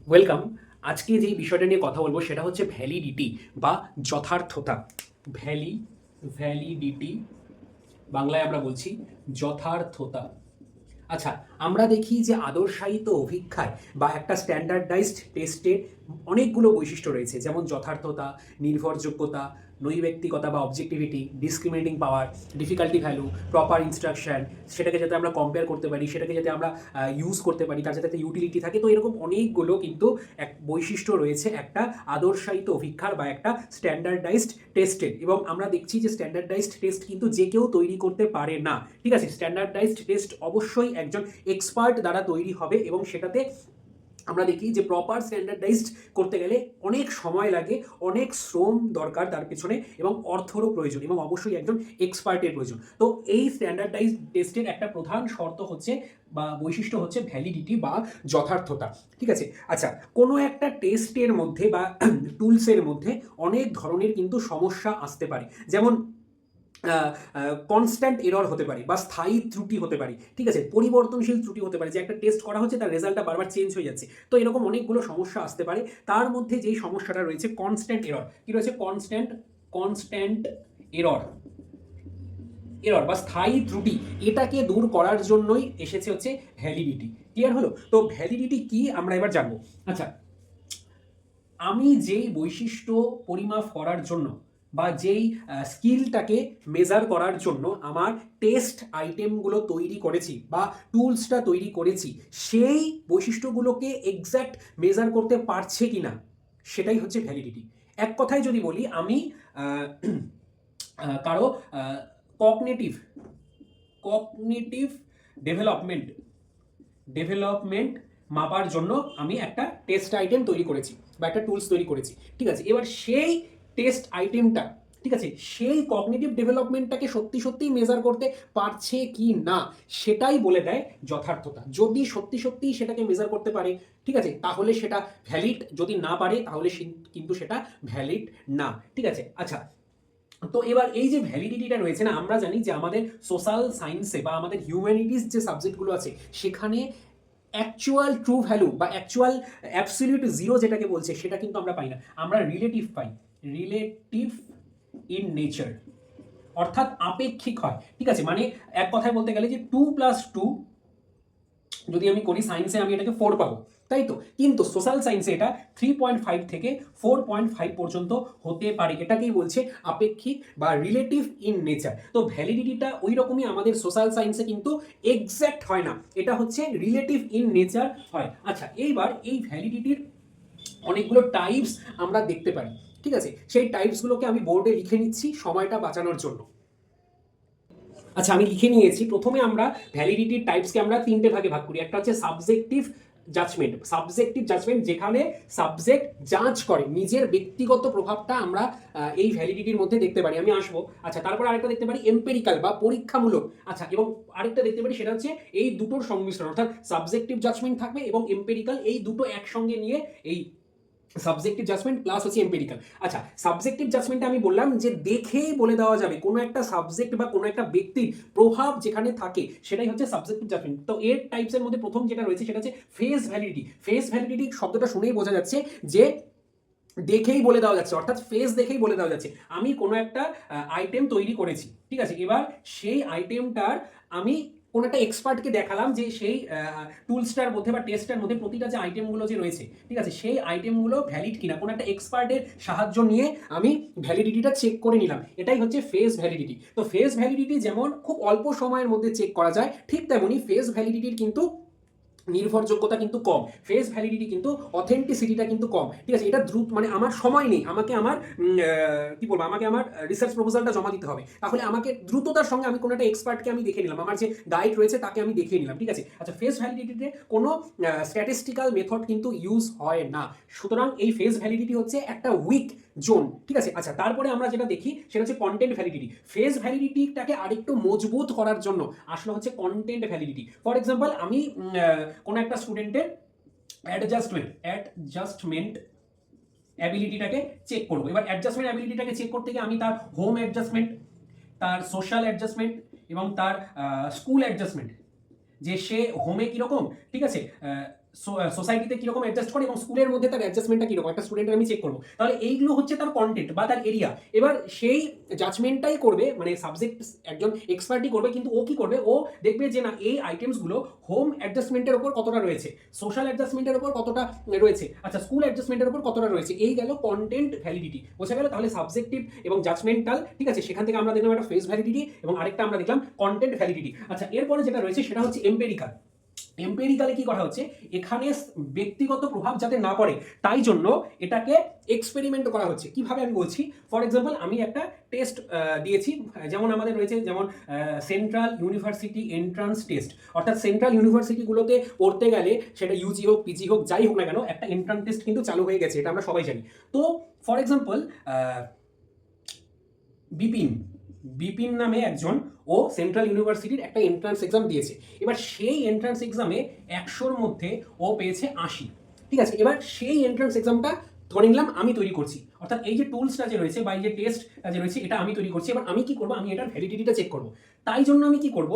Welcome. আজকে যেই বিষয়টা নিয়ে কথা বলবো সেটা হচ্ছে ভ্যালিডিটি বা যথার্থতা। ভ্যালিডিটি বাংলায় আমরা বলছি যথার্থতা। আচ্ছা, আমরা দেখি যে আদর্শায়িত অভিক্ষায় বা একটা স্ট্যান্ডার্ডাইজড টেস্টে অনেকগুলো বৈশিষ্ট্য রয়েছে, যেমন যথার্থতা, নির্ভরযোগ্যতা, নৈর্ব্যক্তিকতা বা অবজেক্টিভিটি, ডিসক্রিমিনেটিং পাওয়ার, ডিফিকাল্টি ভ্যালু, প্রপার ইনস্ট্রাকশন, সেটাকে যাতে আমরা কম্পেয়ার করতে পারি, সেটাকে যাতে আমরা ইউজ করতে পারি, তার যাতে একটা ইউটিলিটি থাকে। তো এরকম অনেকগুলো কিন্তু এক বৈশিষ্ট্য রয়েছে একটা আদর্শায়িত অভিক্ষার বা একটা স্ট্যান্ডার্ডাইজড টেস্টের। এবং আমরা দেখছি যে স্ট্যান্ডার্ডাইজড টেস্ট কিন্তু যে কেউ তৈরি করতে পারে না। ঠিক আছে, স্ট্যান্ডার্ডাইজড টেস্ট অবশ্যই একজন এক্সপার্ট দ্বারা তৈরি হবে এবং সেটাতে আমরা দেখি যে প্রপার স্ট্যান্ডার্ডাইজড করতে গেলে অনেক সময় লাগে, অনেক শ্রম দরকার তার পেছনে, এবং অর্থরও প্রয়োজন, এবং অবশ্যই একজন এক্সপার্টের প্রয়োজন। তো এই স্ট্যান্ডার্ডাইজড টেস্টের একটা প্রধান শর্ত হচ্ছে বা বৈশিষ্ট্য হচ্ছে ভ্যালিডিটি বা যথার্থতা। ঠিক আছে। আচ্ছা, কোনো একটা টেস্টের মধ্যে বা টুলসের মধ্যে অনেক ধরনের কিন্তু সমস্যা আসতে পারে, যেমন কনস্ট্যান্ট এরর হতে পারে বা স্থায়ী ত্রুটি হতে পারে। ঠিক আছে, পরিবর্তনশীল ত্রুটি হতে পারে, যে একটা টেস্ট করা হচ্ছে তার রেজাল্টটা বারবার চেঞ্জ হয়ে যাচ্ছে। তো এরকম অনেকগুলো সমস্যা আসতে পারে। তার মধ্যে যেই সমস্যাটা রয়েছে কনস্ট্যান্ট এরর, কি রয়েছে কনস্ট্যান্ট এরর এরর বা স্থায়ী ত্রুটি, এটাকে দূর করার জন্যই এসেছে হচ্ছে ভ্যালিডিটি। ক্লিয়ার হলো? তো ভ্যালিডিটি কি আমরা এবার জানবো। আচ্ছা, আমি যেই বৈশিষ্ট্য পরিমাপ করার জন্য বা যেই স্কিলটাকে মেজার করার জন্য আমার টেস্ট আইটেমগুলো তৈরি করেছি বা টুলসটা তৈরি করেছি, সেই বৈশিষ্ট্যগুলোকে এক্স্যাক্ট মেজার করতে পারছে কিনা, সেটাই হচ্ছে ভ্যালিডিটি। এক কথায় যদি বলি, আমি কারো কগনিটিভ কগনিটিভ ডেভেলপমেন্ট ডেভেলপমেন্ট মাপার জন্য আমি একটা টেস্ট আইটেম তৈরি করেছি বা একটা টুলস তৈরি করেছি। ঠিক আছে, এবার সেই টেস্ট আইটেমটা, ঠিক আছে, সেই কগনিটিভ ডেভেলপমেন্টটাকে সত্যি সত্যি মেজার করতে পারছে কি না, সেটাই বলে দেয় যথার্থতা। যদি সত্যি সত্যি সেটাকে মেজার করতে পারে, ঠিক আছে, তাহলে সেটা ভ্যালিড। যদি না পারে তাহলে কিন্তু সেটা ভ্যালিড না। ঠিক আছে। আচ্ছা, তো এবার এই যে ভ্যালিডিটিটা রয়েছে না, আমরা জানি যে আমাদের সোশ্যাল সায়েন্সে বা আমাদের হিউম্যানিটিস যে সাবজেক্টগুলো আছে সেখানে অ্যাকচুয়াল ট্রু ভ্যালু বা অ্যাকচুয়াল অ্যাবসলিউট জিরো যেটাকে বলছে সেটা কিন্তু আমরা পাই না, আমরা relative pi. Relative in nature, অর্থাৎ আপেক্ষিক হয়। ঠিক আছে, মানে এক কথায় বলতে গেলে যে 2+2 যদি আমি করি সায়েন্সে, আমি এটাকে 4 পাবো, তাই তো। কিন্তু সোশ্যাল সায়েন্সে এটা 3.5 থেকে 4.5 পর্যন্ত হতে পারে। এটাকেই বলছে আপেক্ষিক বা রিলেটিভ ইন নেচার। তো ভ্যালিডিটিটা ওই রকমই আমাদের সোশ্যাল সায়েন্সে কিন্তু এক্স্যাক্ট হয় না, এটা হচ্ছে রিলেটিভ ইন নেচার হয়। আচ্ছা, এইবার এই ভ্যালিডিটির অনেকগুলো টাইপস আমরা দেখতে পারি। ঠিক আছে, সেই টাইপসগুলোকে আমি বোর্ডে লিখে নিচ্ছি সময়টা বাঁচানোর জন্য। আচ্ছা, আমি লিখে নিয়েছি। প্রথমে আমরা ভ্যালিডিটির টাইপসকে আমরা তিনটে ভাগে ভাগ করি। একটা হচ্ছে সাবজেক্টিভ জাজমেন্ট, যেখানে সাবজেক্ট জাজ করে, নিজের ব্যক্তিগত প্রভাবটা আমরা এই ভ্যালিডিটির মধ্যে দেখতে পারি। আমি আসবো। আচ্ছা, তারপর আরেকটা দেখতে পারি এম্পেরিক্যাল বা পরীক্ষামূলক। আচ্ছা, এবং আরেকটা দেখতে পারি সেটা হচ্ছে এই দুটোর সংমিশ্রণ, অর্থাৎ সাবজেক্টিভ জাজমেন্ট থাকবে এবং এম্পেরিক্যাল, এই দুটো একসঙ্গে নিয়ে এই সাবজেক্টিভ জাজমেন্ট প্লাস হচ্ছে এম্পেরিক্যাল। আচ্ছা, সাবজেক্টিভ জাজমেন্টে আমি বললাম যে দেখেই বলে দেওয়া যাবে কোনো একটা সাবজেক্ট বা কোনো একটা ব্যক্তির প্রভাব যেখানে থাকে, সেটাই হচ্ছে সাবজেক্টিভ জাজমেন্ট। তো এর টাইপসের মধ্যে প্রথম যেটা রয়েছে সেটা হচ্ছে ফেস ভ্যালিডিটি। ফেস ভ্যালিডিটি শব্দটা শুনেই বোঝা যাচ্ছে যে দেখেই বলে দেওয়া যাচ্ছে, অর্থাৎ ফেস দেখেই বলে দেওয়া যাচ্ছে আমি কোনো একটা আইটেম তৈরি করেছি। ঠিক আছে, এবার সেই আইটেমটার আমি কোনো একটা এক্সপার্টকে দেখালাম যে সেই টুলসটার মধ্যে বা টেস্টটার মধ্যে প্রতিটা যে আইটেমগুলো যে রয়েছে, ঠিক আছে, সেই আইটেমগুলো ভ্যালিড কিনা কোনো একটা এক্সপার্টের সাহায্য নিয়ে আমি ভ্যালিডিটিটা চেক করে নিলাম। এটাই হচ্ছে ফেস ভ্যালিডিটি। তো ফেস ভ্যালিডিটি যেমন খুব অল্প সময়ের মধ্যে চেক করা যায়, ঠিক তেমনি ফেস ভ্যালিডিটির কিন্তু নির্ভরযোগ্যতা কিন্তু কম, ফেস ভ্যালিডিটি কিন্তু অথেন্টিসিটিটা কিন্তু কম। ঠিক আছে, এটা দ্রুত, মানে আমার সময় নেই, আমাকে আমার কি বলবো, আমাকে আমার রিসার্চ প্রপোজালটা জমা দিতে হবে, তাহলে আমাকে দ্রুততার সঙ্গে আমি কোনো একটা এক্সপার্টকে আমি দেখে নিলাম, আমার যে গাইড রয়েছে তাকে আমি দেখিয়ে নিলাম। ঠিক আছে। আচ্ছা, ফেস ভ্যালিডিটিতে কোনো স্ট্যাটিস্টিক্যাল মেথড কিন্তু ইউজ হয় না, সুতরাং এই ফেস ভ্যালিডিটি হচ্ছে একটা উইক জোন। ঠিক আছে। আচ্ছা, তারপরে আমরা যেটা দেখি সেটা হচ্ছে কন্টেন্ট ভ্যালিডিটি। ফেস ভ্যালিডিটিটাকে আরেকটু মজবুত করার জন্য আসলে হচ্ছে কন্টেন্ট ভ্যালিডিটি। ফর এক্সাম্পল, আমি কোনো একটা স্টুডেন্টের অ্যাডজাস্টমেন্ট অ্যাবিলিটিটাকে চেক করবো। এবার অ্যাডজাস্টমেন্ট অ্যাবিলিটিটাকে চেক করতে গিয়ে আমি তার হোম অ্যাডজাস্টমেন্ট, তার সোশ্যাল অ্যাডজাস্টমেন্ট এবং তার স্কুল অ্যাডজাস্টমেন্ট, যে সে হোমে কীরকম, ঠিক আছে, সোসাইটিতে কিরকম অ্যাডজাস্ট করে এবং স্কুলের মধ্যে তার অ্যাডজাস্টমেন্টটা কিরকম একটা স্টুডেন্টের আমি চেক করবো। তাহলে এইগুলো হচ্ছে তার কন্টেন্ট বা তার এরিয়া। এবার সেই জাজমেন্টটাই করবে, মানে সাবজেক্ট একজন এক্সপার্টই করবে, কিন্তু ও কি করবে, ও দেখবে যে না এই আইটেমসগুলো হোম অ্যাডজাস্টমেন্টের ওপর কতটা রয়েছে, সোশ্যাল অ্যাডজাস্টমেন্টের ওপর কতটা রয়েছে, আচ্ছা স্কুল অ্যাডজাস্টমেন্টের ওপর কতটা রয়েছে। এই গেল কন্টেন্ট ভ্যালিডিটি, বোঝা গেল। তাহলে সাবজেক্টিভ এবং জাজমেন্টাল, ঠিক আছে, সেখান থেকে আমরা দেখলাম একটা ফেস ভ্যালিডিটি এবং আরেকটা আমরা দেখলাম কন্টেন্ট ভ্যালিডিটি। আচ্ছা এরপরে যেটা রয়েছে সেটা হচ্ছে এম্পেরিক্যাল। এম্পেরিক্যালে কি করা হচ্ছে, এখানে ব্যক্তিগত প্রভাব যাতে না পড়ে তাই জন্য এটাকে এক্সপেরিমেন্ট করা হচ্ছে। কিভাবে আমি বলছি, ফর এক্সাম্পল আমি একটা টেস্ট দিয়েছি, যেমন আমাদের রয়েছে যেমন সেন্ট্রাল ইউনিভার্সিটি এন্ট্রান্স টেস্ট, অর্থাৎ সেন্ট্রাল ইউনিভার্সিটিগুলোতে পড়তে গেলে সেটা ইউজি হোক পিজি হোক যাই হোক না কেন একটা এন্ট্রান্স টেস্ট কিন্তু চালু হয়ে গেছে, এটা আমরা সবাই জানি। তো ফর এক্সাম্পল বিপিন বিপিন নামে একজন, ও সেন্ট্রাল ইউনিভার্সিটির একটা এন্ট্রান্স এক্সাম দিয়েছে। এবার সেই এন্ট্রান্স এক্সামে 100-র মধ্যে ও পেয়েছে 80, ঠিক আছে। এবার সেই এন্ট্রান্স এক্সামটা ধরে নিলাম আমি তৈরি করছি, অর্থাৎ এই যে টুলসটা যে রয়েছে বা এই যে টেস্টটা যে রয়েছে এটা আমি তৈরি করছি। এবার আমি কি করবো, আমি এটার ভ্যালিডিটিটা চেক করবো। তাই জন্য আমি কি করব,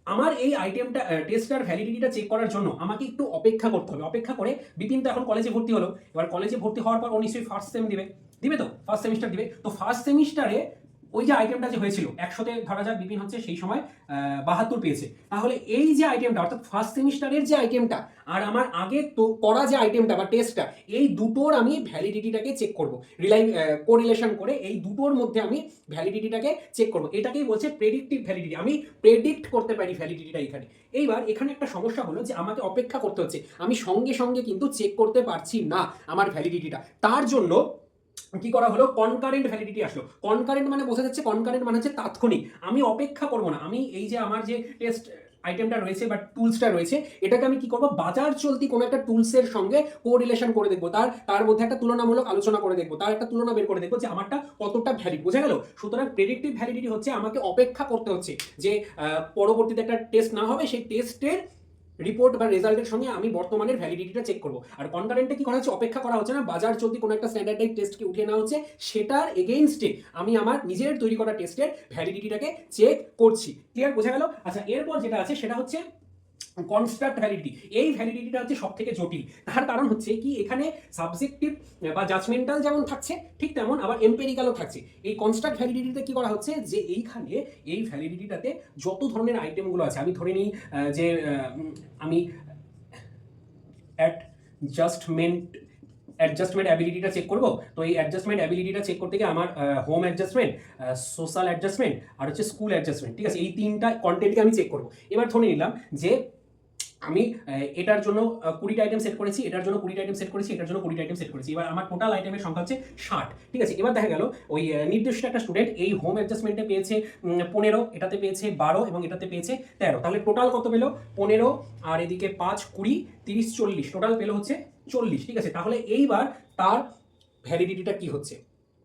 আমার এই আইটেমটা টেস্টার ভ্যালিডিটিটা চেক করার জন্য আমাকে একটু অপেক্ষা করতে হবে। অপেক্ষা করে বিপিন তো এখন কলেজে ভর্তি হলো, এবার কলেজে ভর্তি হওয়ার পর ও নিশ্চয়ই ফার্স্ট সেম দিবে, দিবে তো, ফার্স্ট সেমিস্টার দিবে। তো ফার্স্ট সেমিস্টারে ওই যে আইটেমটা যে হয়েছিল 100-তে ধরা যাক বিপিন হচ্ছে সেই সময় 72 পেয়েছে, তাহলে এই যে আইটেমটা অর্থাৎ ফার্স্ট সেমিস্টারের যে আইটেমটা আর আমার আগে তো করা যে আইটেমটা বা টেস্টটা, এই দুটোর আমি ভ্যালিডিটিটাকে চেক করব, কোরিলেশন করে এই দুটোর মধ্যে আমি ভ্যালিডিটিটাকে চেক করব। এটাকেই বলছে প্রেডিক্টিভ ভ্যালিডিটি, আমি প্রেডিক্ট করতে পারি ভ্যালিডিটিটা এখানে। এইবার এখানে একটা সমস্যা হলো যে আমাকে অপেক্ষা করতে হচ্ছে, আমি সঙ্গে সঙ্গে কিন্তু চেক করতে পারছি না আমার ভ্যালিডিটিটা। তার জন্য কি করা হলো, কনকারেন্ট ভ্যালিডিটি আসলো। কনকারেন্ট মানে বোঝা যাচ্ছে, কনকারেন্ট মানে হচ্ছে তাৎক্ষণিক, আমি অপেক্ষা করব না। আমি এই যে আমার যে টেস্ট আইটেমটা রয়েছে বা টুলসটা রয়েছে, এটাকে আমি কি করব, বাজার চলতি কোনো একটা টুলসের সঙ্গে কোরিলেশন করে দেখবো, তার মধ্যে একটা তুলনামূলক আলোচনা করে দেখবো, তার একটা তুলনা বের করে দেখবো যে আমারটা কতটা ভ্যালিড, বোঝা গেল। সুতরাং প্রেডিক্টিভ ভ্যালিডিটি হচ্ছে আমাকে অপেক্ষা করতে হচ্ছে যে পরবর্তীতে একটা টেস্ট না হবে, সেই টেস্টের রিপোর্ট বা রেজাল্টের সঙ্গে আমি বর্তমানের ভ্যালিডিটিটা চেক করব। আর কনকারেন্টে কি করা হচ্ছে, অপেক্ষা করা হচ্ছে না, বাজার চলতি কোনো একটা স্ট্যান্ডার্ডাইজ টেস্টকে উঠিয়ে নেওয়া হচ্ছে, সেটার এগেইনস্টে আমি আমার নিজের তৈরি করা টেস্টের ভ্যালিডিটিটাকে চেক করছি। ক্লিয়ার, বোঝা গেল। আচ্ছা এরপর যেটা আছে সেটা হচ্ছে কনস্ট্রাক্ট ভ্যালিডিটি। এই ভ্যালিডিটিটা হচ্ছে সব থেকে জটিল, তার কারণ হচ্ছে কি এখানে সাবজেক্টিভ বা জাজমেন্টাল যেমন থাকছে ঠিক তেমন আবার এম্পেরিক্যালও থাকছে। এই কনস্ট্রাক্ট ভ্যালিডিটিতে কি করা হচ্ছে যে এইখানে এই ভ্যালিডিটিটাতে যত ধরনের আইটেমগুলো আছে, আমি ধরে নিই যে আমি অ্যাডজাস্টমেন্ট অ্যাবিলিটিটা চেক করবো। তো এই অ্যাডজাস্টমেন্ট অ্যাবিলিটিটা চেক করতে গিয়ে আমার হোম অ্যাডজাস্টমেন্ট, সোশ্যাল অ্যাডজাস্টমেন্ট আর হচ্ছে স্কুল অ্যাডজাস্টমেন্ট, ঠিক আছে, এই তিনটা কন্টেন্টকে আমি চেক করবো। এবার ধরে নিলাম যে আমি এটার জন্য 20টা আইটেম সেট করেছি, এটার জন্য 20টা আইটেম সেট করেছি, এটার জন্য 20টা আইটেম সেট করেছি। এবার আমার টোটাল আইটেমের সংখ্যা হচ্ছে 60, ঠিক আছে। এবার দেখা গেল ওই নির্দিষ্ট একটা স্টুডেন্ট এই হোম অ্যাডজাস্টমেন্টে পেয়েছে 15, এটাতে পেয়েছে 12 এবং এটাতে পেয়েছে 13। তাহলে টোটাল কত পেলো, 15 আর এদিকে 5, 20, 30, 40, টোটাল পেলো হচ্ছে 40, ঠিক আছে। তাহলে এইবার তার ভ্যালিডিটিটা কি হচ্ছে,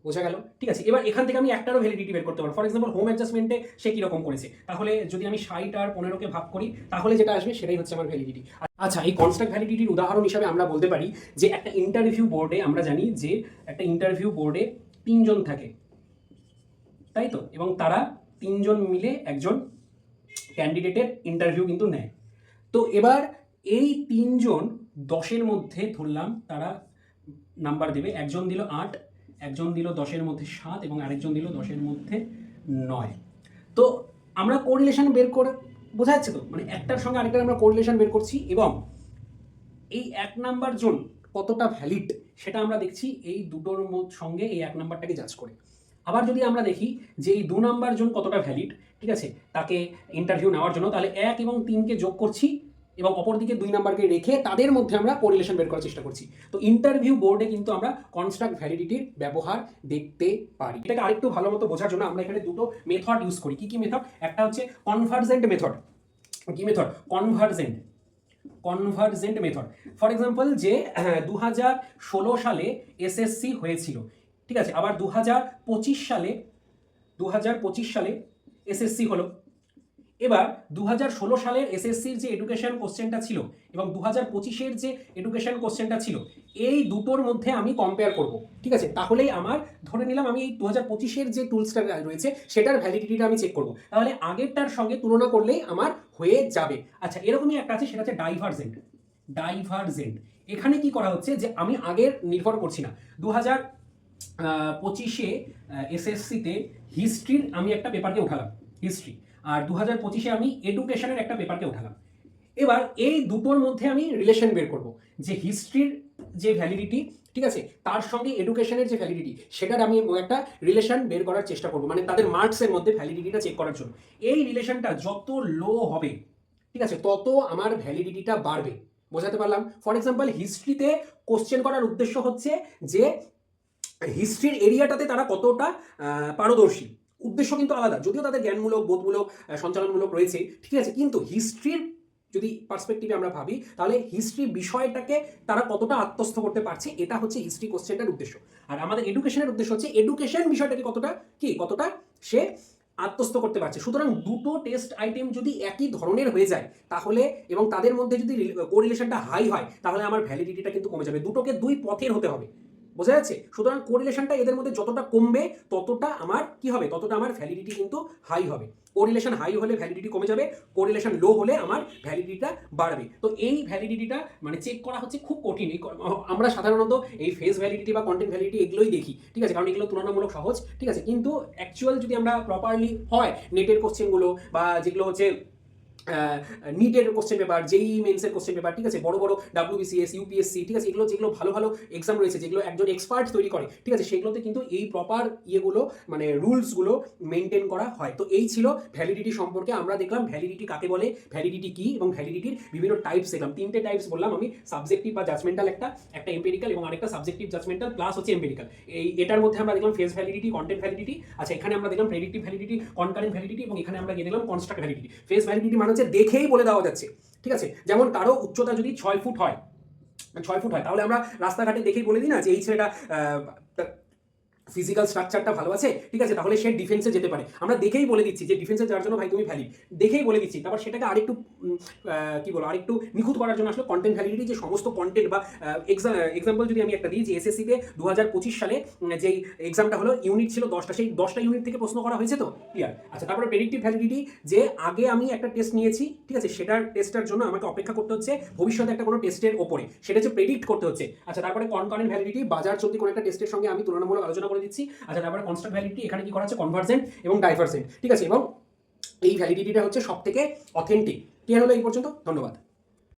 বোঝা গেল, ঠিক আছে। এবার এখান থেকে আমি একটারও ভ্যালিডিটি বের করতে পারবো। ফর এক্সাম্পল হোম অ্যাডজাস্টমেন্টে সে কিরকম করেছে, তাহলে যদি আমি 60 আর 15কে ভাগ করি তাহলে যেটা আসবে সেটাই হচ্ছে আমার ভ্যালিডিটি। আচ্ছা এই কনস্ট্রাক্ট ভ্যালিডিটির উদাহরণ হিসাবে আমরা বলতে পারি যে একটা ইন্টারভিউ বোর্ডে, আমরা জানি যে একটা ইন্টারভিউ বোর্ডে 3 জন থাকে, তাই তো, এবং তারা 3 জন মিলে একজন ক্যান্ডিডেটের ইন্টারভিউ কিন্তু নেয়। তো এবার এই 3 জন 10-এর মধ্যে ধরলাম তারা নাম্বার দেবে, একজন দিল 8, একজন দিল 10-এর মধ্যে 7 এবং আরেকজন দিল 10-এর মধ্যে 9। তো আমরা কোরিলেশন বের করে, বোঝা যাচ্ছে তো, মানে একটার সঙ্গে আরেকটার আমরা কোরিলেশন বের করছি এবং এই 1 নাম্বার জন কতটা ভ্যালিড সেটা আমরা দেখছি এই দুটোর সঙ্গে এই 1 নাম্বারটাকে জাজ করে। আবার যদি আমরা দেখি যে এই 2 নাম্বার জন কতটা ভ্যালিড, ঠিক আছে, তাকে ইন্টারভিউ নেওয়ার জন্য, তাহলে 1 এবং 3কে যোগ করছি এবং অপরদিকে 2 নাম্বারকে রেখে তাদের মধ্যে আমরা কোরিলেশন বের করার চেষ্টা করছি। তো ইন্টারভিউ বোর্ডে কিন্তু আমরা কনস্ট্রাক্ট ভ্যালিডিটির ব্যবহার দেখতে পারি। এটাকে আরেকটু ভালো মতো বোঝার জন্য আমরা এখানে দুটো মেথড ইউজ করি। কি কি মেথড? একটা হচ্ছে কনভার্জেন্ট মেথড। কি method? Convergent method. For example যে 2016 সালে এসএসসি হয়েছিল, ঠিক আছে, আবার 2025 সালে এসএসসি হলো। এবার 2016 সালের এসএসসির যে এডুকেশন কোশ্চেনটা ছিল এবং 2025-এর যে এডুকেশন কোশ্চেনটা ছিল, এই দুটোর মধ্যে আমি কম্পেয়ার করব, ঠিক আছে। তাহলেই আমার, ধরে নিলাম আমি এই 2025-এর যে টুলসটা রয়েছে সেটার ভ্যালিডিটিটা আমি চেক করব, তাহলে আগেরটার সঙ্গে তুলনা করলেই আমার হয়ে যাবে। আচ্ছা এরকমই একটা আছে, সেটা হচ্ছে ডাইভারজেন্ট। এখানে কি করা হচ্ছে যে আমি আগের নির্ভর করছি না। 2025-এ এসএসসিতে হিস্ট্রির আমি একটা পেপারকে উঠালাম, হিস্ট্রি, আর 2025-এ আমি এডুকেশনের একটা পেপারকে উঠালাম। এবার এই দুটোর মধ্যে আমি রিলেশন বের করব যে হিস্ট্রির যে ভ্যালিডিটি, ঠিক আছে, তার সঙ্গে এডুকেশনের যে ভ্যালিডিটি, সেটার আমি একটা রিলেশন বের করার চেষ্টা করব, মানে তাদের মার্কসের মধ্যে ভ্যালিডিটিটা চেক করার জন্য। এই রিলেশনটা যত লো হবে, ঠিক আছে, তত আমার ভ্যালিডিটিটা বাড়বে। বোঝাতে পারলাম? ফর এক্সাম্পল, হিস্ট্রিতে কোশ্চেন করার উদ্দেশ্য হচ্ছে যে হিস্ট্রির এরিয়াটাতে তারা কতটা পারদর্শী। উদ্দেশ্য কিন্তু আলাদা, যদিও তাদের জ্ঞানমূলক, বোধমূলক, সঞ্চালনমূলক রয়েছে, ঠিক আছে, কিন্তু হিস্ট্রির যদি পার্সপেক্টিভে আমরা ভাবি, তাহলে হিস্ট্রি বিষয়টাকে তারা কতটা আত্মস্থ করতে পারছে, এটা হচ্ছে হিস্ট্রি কোশ্চেনটার উদ্দেশ্য। আর আমাদের এডুকেশনের উদ্দেশ্য হচ্ছে এডুকেশন বিষয়টাকে কতটা সে আত্মস্থ করতে পারছে। সুতরাং দুটো টেস্ট আইটেম যদি একই ধরনের হয়ে যায় তাহলে, এবং তাদের মধ্যে যদি কোরিলেশনটা হাই হয়, তাহলে আমার ভ্যালিডিটিটা কিন্তু কমে যাবে। দুটোকে দুই পথের হতে হবে, বোঝা যাচ্ছে? সুতরাং কোরিলেশনটা এদের মধ্যে যতটা কমবে ততটা আমার কি হবে, ততটা আমার ভ্যালিডিটি কিন্তু হাই হবে। কোরিলেশন হাই হলে ভ্যালিডিটি কমে যাবে, কোরিলেশন লো হলে আমার ভ্যালিডিটিটা বাড়বে। তো এই ভ্যালিডিটিটা মানে চেক করা হচ্ছে খুব কঠিন। আমরা সাধারণত এই ফেস ভ্যালিডিটি বা কন্টেন্ট ভ্যালিডিটি এগুলোই দেখি, ঠিক আছে, কারণ এগুলো তুলনামূলক সহজ, ঠিক আছে, কিন্তু অ্যাকচুয়াল যদি আমরা প্রপারলি হয় নেটের কোশ্চেনগুলো বা যেগুলো হচ্ছে নিটের কোশ্চেন পেপার, জেই মেন্সের কোশ্চেন পেপার, ঠিক আছে, বড় বড় WBCS, UPSC, ঠিক আছে, এগুলো যেগুলো ভালো ভালো এক্সাম রয়েছে, যেগুলো একজন এক্সপার্ট তৈরি করে, ঠিক আছে, সেগুলোতে কিন্তু এই প্রপার ইয়েগুলো মানে রুলসগুলো মেনটেন করা হয়। তো এই ছিল ভ্যালিডিটি সম্পর্কে। আমরা দেখলাম ভ্যালিডিটি কাকে বলে, ভ্যালিডিটি কি, এবং ভ্যালিডিটির বিভিন্ন টাইপস দেখলাম। তিনটে টাইপস বললাম আমি, সাবজেক্টিভ বা জাজমেন্টাল একটা এম্পিরিক্যাল, এবং আরেকটা সাবজেক্টিভ জাজমেন্টাল প্লাস হচ্ছে এম্পিরিক্যাল। এটার মধ্যে আমরা দেখলাম ফেস ভ্যালিডিটি, কন্টেন্ট ভ্যালিডিটি, আচ্ছা এখানে আমরা দেখলাম প্রেডিক্টিভ ভ্যালিডিটি, কনকারেন্ট ভ্যালিডিটি, এবং এখানে আমরা দেখলাম কনস্ট্রাক্ট ভ্যালিডিটি। ফেস ভ্যালিডিটি মানে হচ্ছে দেখেই বলে দেওয়া যাচ্ছে, ঠিক আছে, যেমন কারো উচ্চতা যদি 6 ফুট হয়, তাহলে আমরা রাস্তাঘাটে দেখেই বলে দিই না যে এই ছেলেটা ফিজিক্যাল স্ট্রাকচারটা ভালো আছে, ঠিক আছে, তাহলে সে ডিফেন্সে যেতে পারে। আমরা দেখেই বলে দিচ্ছি যে ডিফেন্সে যাওয়ার জন্য ভাই তুমি ভ্যালিড, দেখেই বলে দিচ্ছি। তারপর সেটাকে আরেকটু কি বলো, আরেকটু নিখুঁত করার জন্য আসলে কন্টেন্ট ভ্যালিডিটি, যে সমস্ত কন্টেন্ট বা এক্সাম্পল যদি আমি একটা দিই, যে এসএসসিতে 2025 সালে যেই এক্সামটা হলো, ইউনিট ছিল 10টা, সেই 10টা ইউনিট থেকে প্রশ্ন করা হয়েছে, তো ক্লিয়ার। আচ্ছা, তারপরে প্রেডিক্টিভ ভ্যালিডিটি, যে আগে আমি একটা টেস্ট নিয়েছি, ঠিক আছে, সেটার টেস্টের জন্য আমাকে অপেক্ষা করতে হচ্ছে ভবিষ্যতে একটা কোনো টেস্টের ওপরে, সেটা হচ্ছে প্রেডিক্ট করতে হচ্ছে। আচ্ছা, তারপরে কনকারেন্ট ভ্যালিডিটি, বাজার চলতি কোনো একটা টেস্টের সঙ্গে আমি তুলনামূলক আলোচনা করে দিচ্ছি। আচ্ছা, তারপরে কনস্ট্রাক্ট ভ্যালিডিটি, এখানে কি করা হচ্ছে কনভার্জেন্ট এবং ডাইভারজেন্ট, ঠিক আছে, এবং এই ভ্যালিডিটিটা হচ্ছে সব থেকে অথেন্টিক। ক্লিয়ার হলো এই পর্যন্ত? ধন্যবাদ।